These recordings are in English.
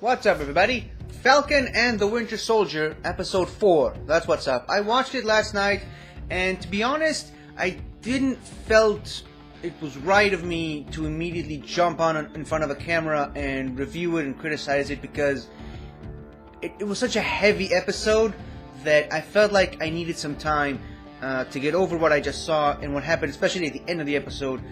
What's up, everybody? Falcon and the Winter Soldier, episode 4. That's what's up. I watched it last night, and to be honest, I didn't felt it was right of me to immediately jump on in front of a camera and review it and criticize it, because it was such a heavy episode that I felt like I needed some time to get over what I just saw and what happened, especially at the end of the episode,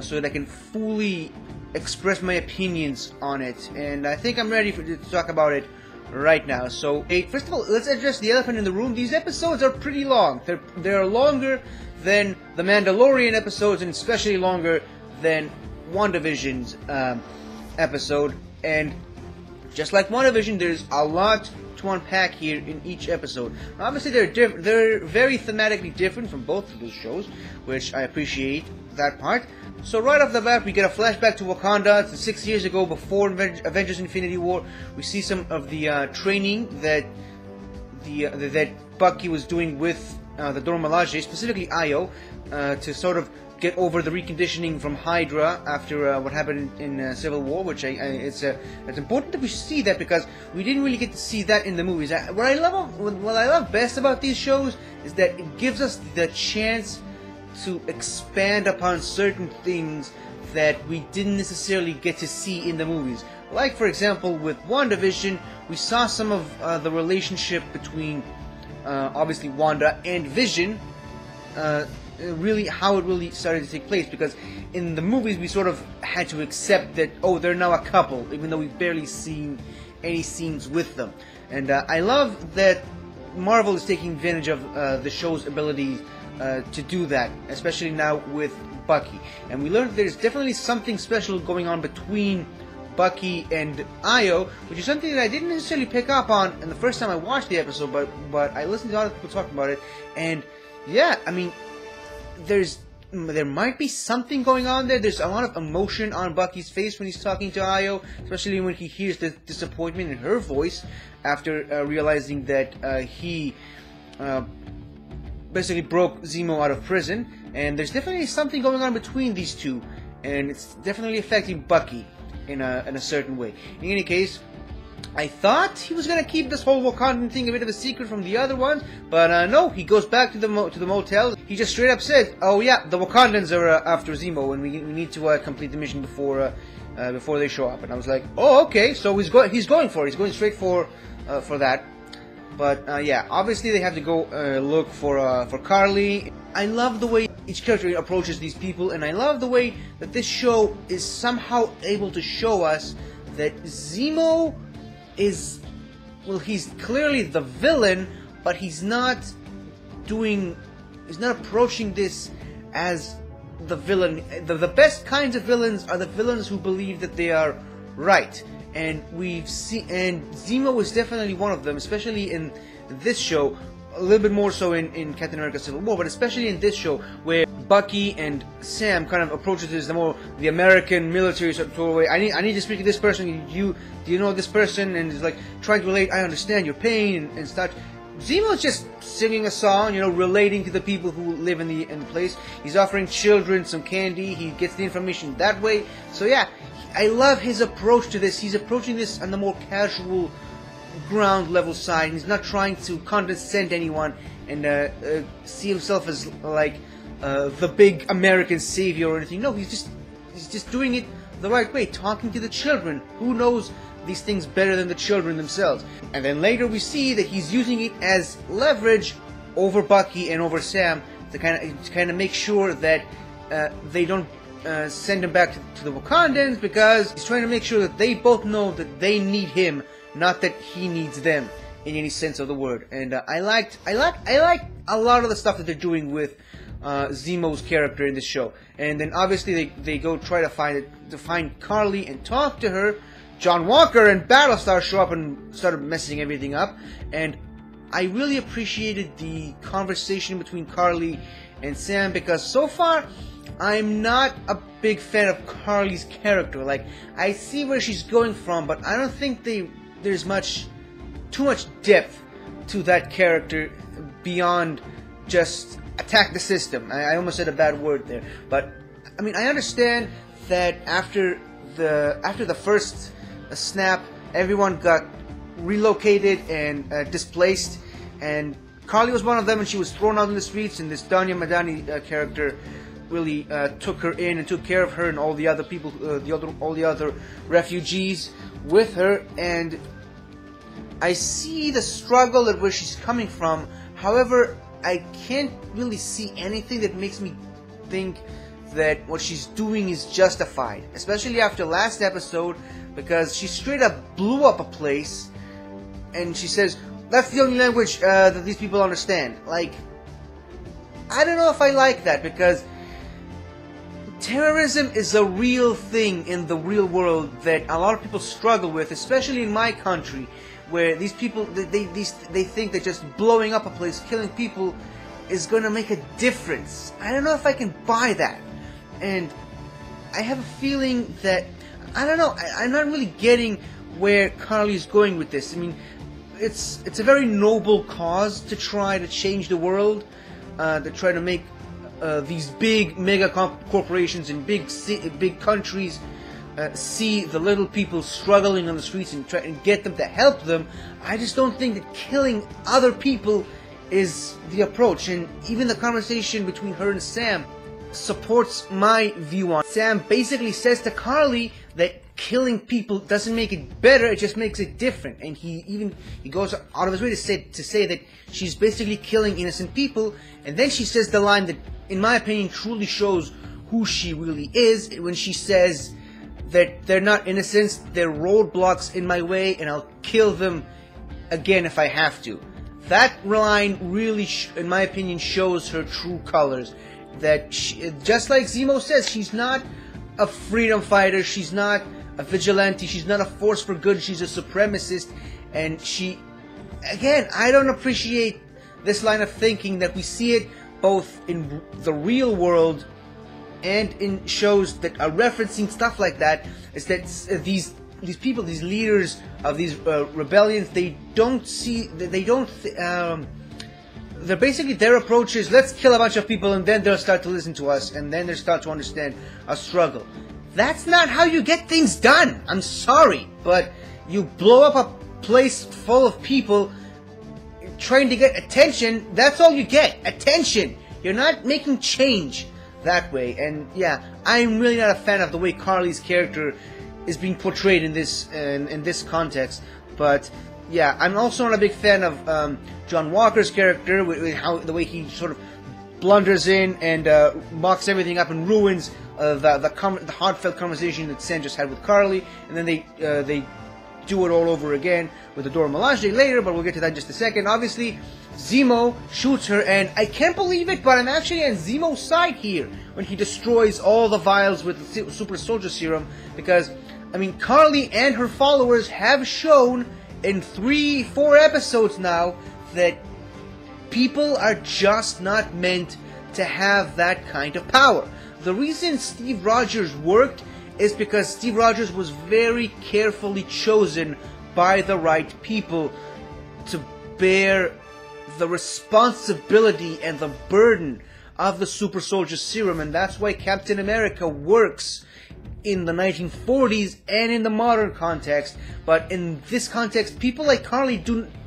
so that I can fully express my opinions on it. And I think I'm ready to talk about it right now. So, first of all, let's address the elephant in the room. These episodes are pretty long. They're longer than the Mandalorian episodes, and especially longer than WandaVision's episode. And just like WandaVision, there's a lot to unpack here in each episode. Obviously, they're very thematically different from both of those shows, which I appreciate that part. So right off the bat, we get a flashback to Wakanda. It's 6 years ago, before Avengers Infinity War. We see some of the training that Bucky was doing with the Dora Milaje, specifically Ayo, to sort of get over the reconditioning from Hydra after what happened in Civil War, which it's important that we see that, because we didn't really get to see that in the movies. What I love best about these shows is that it gives us the chance to expand upon certain things that we didn't necessarily get to see in the movies. Like, for example, with WandaVision, we saw some of the relationship between obviously Wanda and Vision, really how it really started to take place, because in the movies we sort of had to accept that, oh, they're now a couple, even though we've barely seen any scenes with them. And I love that Marvel is taking advantage of the show's abilities to do that, especially now with Bucky. And we learned there's definitely something special going on between Bucky and Ayo, which is something that I didn't necessarily pick up on in the first time I watched the episode, but I listened to other people talk about it, and yeah, I mean, there might be something going on there. There's a lot of emotion on Bucky's face when he's talking to Ayo, especially when he hears the disappointment in her voice after realizing that he basically broke Zemo out of prison. And there's definitely something going on between these two, and it's definitely affecting Bucky in a certain way. In any case, I thought he was gonna keep this whole Wakandan thing a bit of a secret from the other ones, but no, he goes back to the motel. He just straight up said, "Oh yeah, the Wakandans are after Zemo, and we need to complete the mission before they show up." And I was like, "Oh, okay." So he's going for it. He's going straight for that. But yeah, obviously they have to go look for Carly. I love the way each character approaches these people, and I love the way that this show is somehow able to show us that Zemo is, well, he's clearly the villain, but he's not approaching this as the villain. The best kinds of villains are the villains who believe that they are right. And Zemo is definitely one of them, especially in this show, a little bit more so in Captain America Civil War, but especially in this show, where Bucky and Sam kind of approaches this the American military sort of way. I need to speak to this person. Do you know this person? And it's like trying to relate. I understand your pain and such. Zemo's just singing a song, relating to the people who live in the place. He's offering children some candy. He gets the information that way. So yeah, I love his approach to this. He's approaching this on the more casual, ground level side. He's not trying to condescend anyone and see himself as like the big American savior or anything. No, he's just doing it the right way, talking to the children. Who knows these things better than the children themselves? And then later we see that he's using it as leverage over Bucky and over Sam to kind of make sure that they don't send him back to the Wakandans, because he's trying to make sure that they both know that they need him, not that he needs them in any sense of the word. And I like a lot of the stuff that they're doing with Zemo's character in this show. And then obviously they go try to find Carly and talk to her. John Walker and Battlestar show up and start messing everything up. And I really appreciated the conversation between Carly and Sam, because so far I'm not a big fan of Carly's character. Like, I see where she's going from, but I don't think there's too much depth to that character beyond just attack the system. I almost said a bad word there, but I mean, I understand that after the first snap everyone got relocated and displaced, and Carly was one of them, and she was thrown out in the streets, and this Danya Madani character really took her in and took care of her and all the other people, all the other refugees with her. And I see the struggle at where she's coming from. However, I can't really see anything that makes me think that what she's doing is justified, especially after last episode, because she straight up blew up a place, and she says, that's the only language that these people understand. Like, I don't know if I like that, because terrorism is a real thing in the real world that a lot of people struggle with, especially in my country, where these people, they think that just blowing up a place, killing people, is going to make a difference. I don't know if I can buy that. And I have a feeling that, I don't know, I'm not really getting where Carly's going with this. I mean, it's a very noble cause to try to change the world, to try to make these big mega corporations in big countries see the little people struggling on the streets and try and get them to help them. I just don't think that killing other people is the approach. And even the conversation between her and Sam supports my view on it. Sam basically says to Carly that killing people doesn't make it better, it just makes it different. And he goes out of his way to say that she's basically killing innocent people. And then she says the line that, in my opinion, truly shows who she really is, when she says that they're not innocents, they're roadblocks in my way, and I'll kill them again if I have to. That line really, in my opinion, shows her true colors. That she, just like Zemo says, she's not a freedom fighter, she's not a vigilante, she's not a force for good, she's a supremacist. And she, again, I don't appreciate this line of thinking that we see it both in the real world and in shows that are referencing stuff like that, is that these people, these leaders of these rebellions, they don't see, they're basically, their approach is, let's kill a bunch of people and then they'll start to listen to us and then they'll start to understand our struggle. That's not how you get things done. I'm sorry, but you blow up a place full of people trying to get attention. That's all you get, attention. You're not making change that way. And yeah, I'm really not a fan of the way Carly's character is being portrayed in this context. But yeah, I'm also not a big fan of John Walker's character, with how the way he sort of blunders in and mucks everything up and ruins the heartfelt conversation that Sam just had with Carly, and then they do it all over again with the Dora Milaje later, but we'll get to that in just a second. Obviously, Zemo shoots her, and I can't believe it, but I'm actually on Zemo's side here when he destroys all the vials with the Super Soldier Serum, because, I mean, Carly and her followers have shown in 3-4 episodes now that people are just not meant to have that kind of power. The reason Steve Rogers worked is because Steve Rogers was very carefully chosen by the right people to bear the responsibility and the burden of the Super Soldier Serum, and that's why Captain America works in the 1940s and in the modern context. But in this context, people like Carly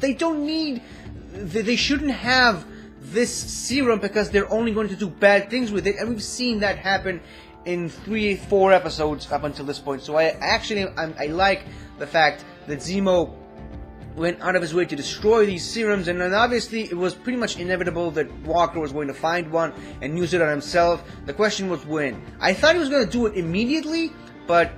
they shouldn't have this serum because they're only going to do bad things with it, and we've seen that happen in 3-4 episodes up until this point. So I like the fact that Zemo went out of his way to destroy these serums, and then obviously it was pretty much inevitable that Walker was going to find one and use it on himself. The question was when. I thought he was going to do it immediately, but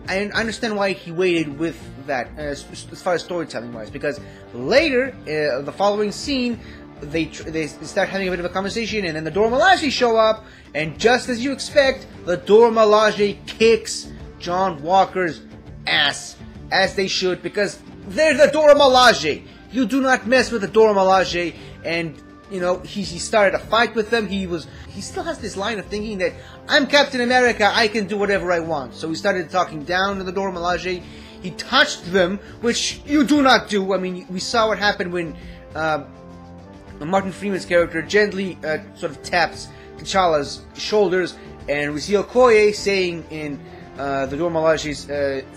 I understand why he waited with that as far as storytelling wise, because later, the following scene, they start having a bit of a conversation, and then the Dora Milaje show up, and just as you expect, the Dora Milaje kicks John Walker's ass, as they should, because they're the Dora Milaje. You do not mess with the Dora Milaje. And you know, he started a fight with them. He still has this line of thinking that I'm Captain America, I can do whatever I want. So he started talking down to the Dora Milaje. He touched them, which you do not do. I mean, we saw what happened when Martin Freeman's character gently sort of taps T'Challa's shoulders, and we see Okoye saying in the Dora Milaje's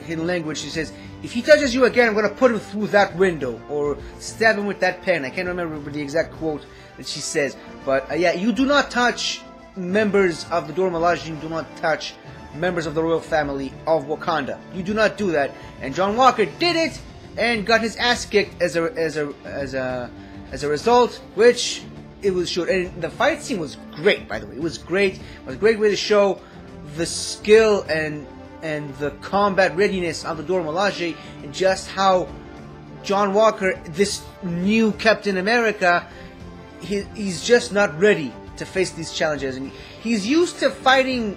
hidden language. She says, "If he touches you again, I'm going to put him through that window or stab him with that pen." I can't remember the exact quote that she says, but yeah, you do not touch members of the Dora Milaje. You do not touch members of the royal family of Wakanda. You do not do that. And John Walker did it and got his ass kicked as a result, which it was short. And the fight scene was great, by the way. It was great. It was a great way to show the skill and the combat readiness of the Dora Milaje, and just how John Walker, this new Captain America, he's just not ready to face these challenges. And he's used to fighting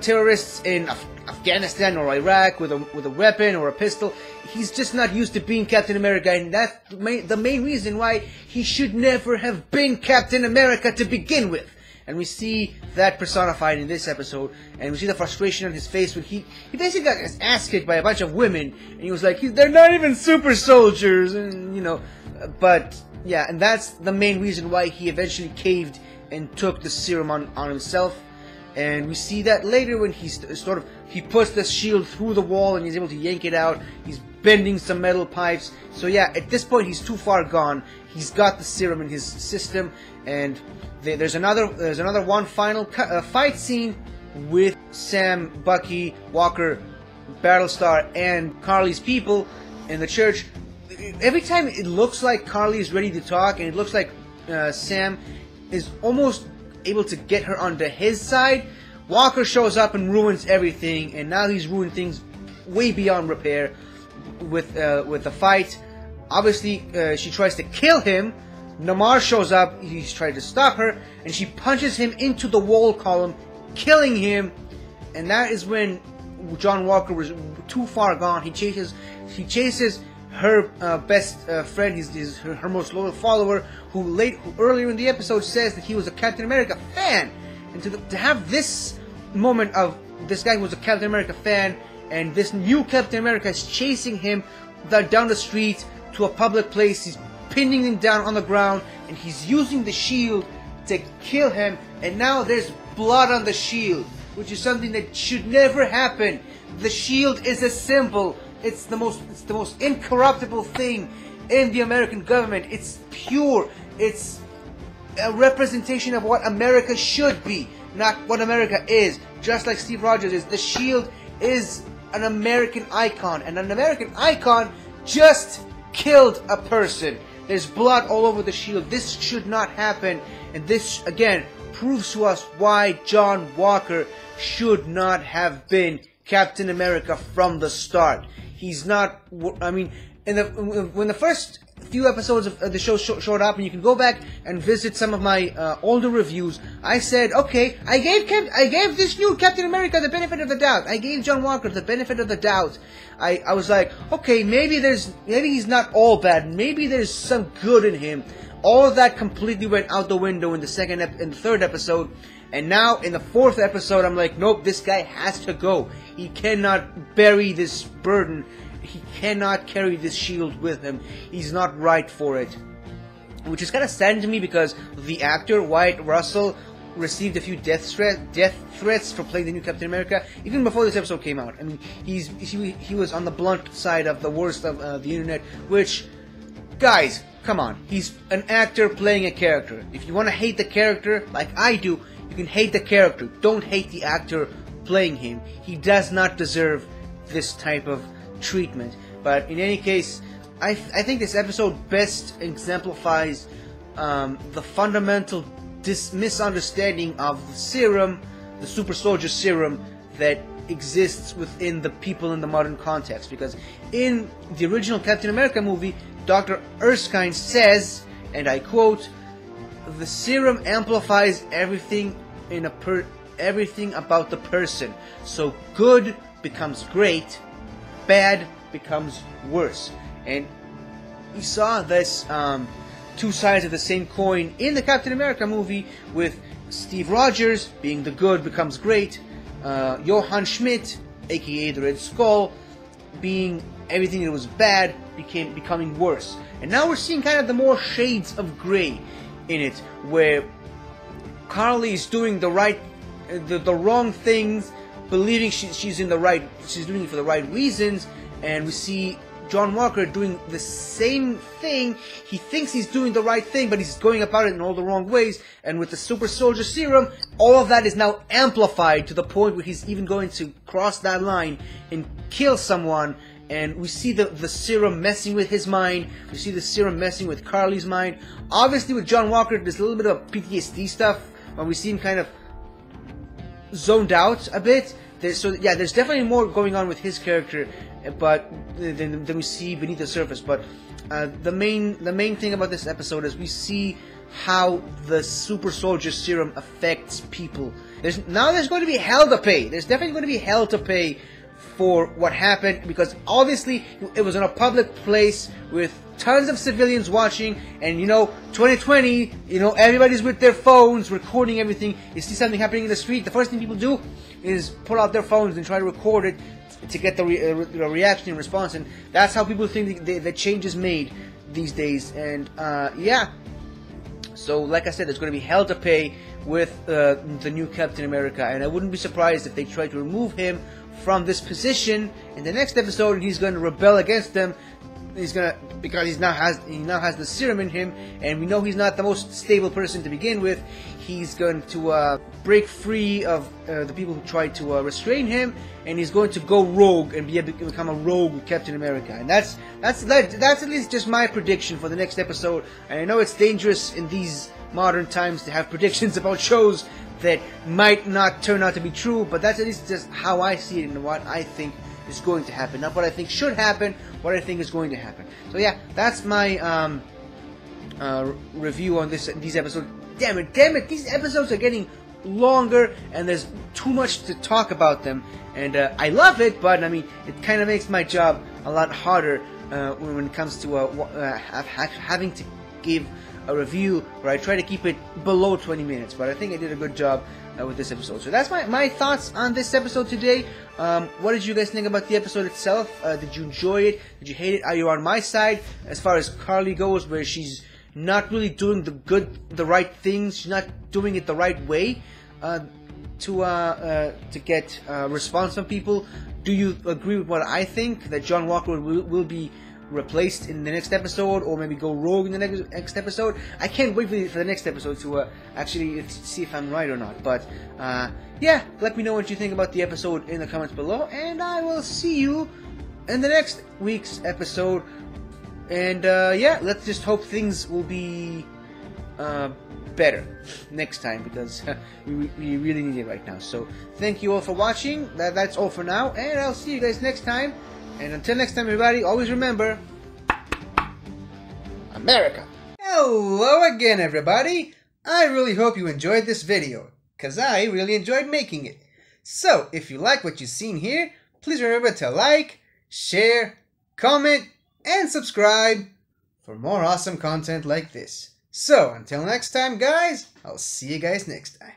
terrorists in Afghanistan or Iraq with a weapon or a pistol. He's just not used to being Captain America, and that's the main reason why he should never have been Captain America to begin with. And we see that personified in this episode, and we see the frustration on his face when he basically got his ass kicked by a bunch of women, and he was like, they're not even super soldiers, and you know, but yeah, and that's the main reason why he eventually caved and took the serum on himself. And we see that later when he puts the shield through the wall and he's able to yank it out. He's bending some metal pipes. So yeah, at this point he's too far gone. He's got the serum in his system, and there's another one final fight scene with Sam, Bucky, Walker, Battlestar, and Carly's people in the church. Every time it looks like Carly is ready to talk, and it looks like Sam is almost able to get her onto his side, Walker shows up and ruins everything, and now he's ruined things way beyond repair with the fight. Obviously, she tries to kill him. Namar shows up, he's trying to stop her, and she punches him into the wall column, killing him. And that is when John Walker was too far gone. He chases her best friend, her most loyal follower, who earlier in the episode says that he was a Captain America fan. And to have this moment of this guy who was a Captain America fan, and this new Captain America is chasing him down the street to a public place. He's pinning him down on the ground, and he's using the shield to kill him. And now there's blood on the shield, which is something that should never happen. The shield is a symbol. It's the most incorruptible thing in the American government. It's pure. It's a representation of what America should be, not what America is. Just like Steve Rogers is, the shield is an American icon, and an American icon just killed a person. There's blood all over the shield. This should not happen, and this again proves to us why John Walker should not have been Captain America from the start. He's not. I mean, when the first few episodes of the show showed up, and you can go back and visit some of my older reviews, I said, okay, I gave this new Captain America the benefit of the doubt. I gave John Walker the benefit of the doubt. I was like, okay, maybe he's not all bad. Maybe there's some good in him. All of that completely went out the window in the third episode. And now, in the fourth episode, I'm like, nope, this guy has to go. He cannot bury this burden. He cannot carry this shield with him. He's not right for it. Which is kind of saddening to me, because the actor, Wyatt Russell, received a few death threats for playing the new Captain America, even before this episode came out. I mean, he was on the blunt side of the worst of the internet, which, guys, come on. He's an actor playing a character. If you want to hate the character, like I do, you can hate the character. Don't hate the actor playing him. He does not deserve this type of treatment. But in any case, I think this episode best exemplifies the fundamental misunderstanding of the serum, the super soldier serum, that exists within the people in the modern context. Because in the original Captain America movie, Dr. Erskine says, and I quote, "The serum amplifies everything everything about the person. So good becomes great, bad becomes worse." And we saw this two sides of the same coin in the Captain America movie, with Steve Rogers being the good becomes great, Johann Schmidt, aka the Red Skull, being everything that was bad becoming worse. And now we're seeing kind of the more shades of gray in it, where Carly is doing the wrong things believing she's doing it for the right reasons, and we see John Walker doing the same thing. He thinks he's doing the right thing, but he's going about it in all the wrong ways. And with the super soldier serum, all of that is now amplified to the point where he's even going to cross that line and kill someone. And we see the serum messing with his mind. We see the serum messing with Carly's mind. Obviously, with John Walker, there's a little bit of PTSD stuff when we see him kind of zoned out a bit. There's definitely more going on with his character, but than we see beneath the surface. But the main thing about this episode is we see how the super soldier serum affects people. There's going to be hell to pay. There's definitely going to be hell to pay for what happened, because obviously it was in a public place with tons of civilians watching, and 2020, everybody's with their phones recording everything. You see something happening in the street, the first thing people do is pull out their phones and try to record it to get the reaction and response, and that's how people think the change is made these days. And yeah, so like I said, there's going to be hell to pay with the new Captain America, and I wouldn't be surprised if they try to remove him from this position in the next episode, and he's going to rebel against them. Because he now has the serum in him, and we know he's not the most stable person to begin with. He's going to break free of the people who tried to restrain him, and he's going to go rogue and become a rogue Captain America. And that's at least just my prediction for the next episode. And I know it's dangerous in these modern times to have predictions about shows that might not turn out to be true, but that's at least just how I see it and what I think is going to happen. Not what I think should happen, what I think is going to happen. So yeah, that's my review on these episodes. Damn it, these episodes are getting longer, and there's too much to talk about them. And I love it, but I mean, it kind of makes my job a lot harder when it comes to having to give a review where I try to keep it below 20 minutes, but I think I did a good job with this episode. So that's my thoughts on this episode today. What did you guys think about the episode itself? Did you enjoy it? Did you hate it? Are you on my side as far as Carly goes, where she's not really doing the right things? She's not doing it the right way to get response from people. Do you agree with what I think, that John Walker will be replaced in the next episode, or maybe go rogue in the next episode? I can't wait for the next episode to actually see if I'm right or not. But yeah, let me know what you think about the episode in the comments below, and I will see you in the next week's episode. And yeah, let's just hope things will be better next time, because we really need it right now. So thank you all for watching. That's all for now, and I'll see you guys next time. And until next time, everybody, always remember, America! Hello again, everybody! I really hope you enjoyed this video, because I really enjoyed making it. So, if you like what you've seen here, please remember to like, share, comment, and subscribe for more awesome content like this. So, until next time, guys, I'll see you guys next time.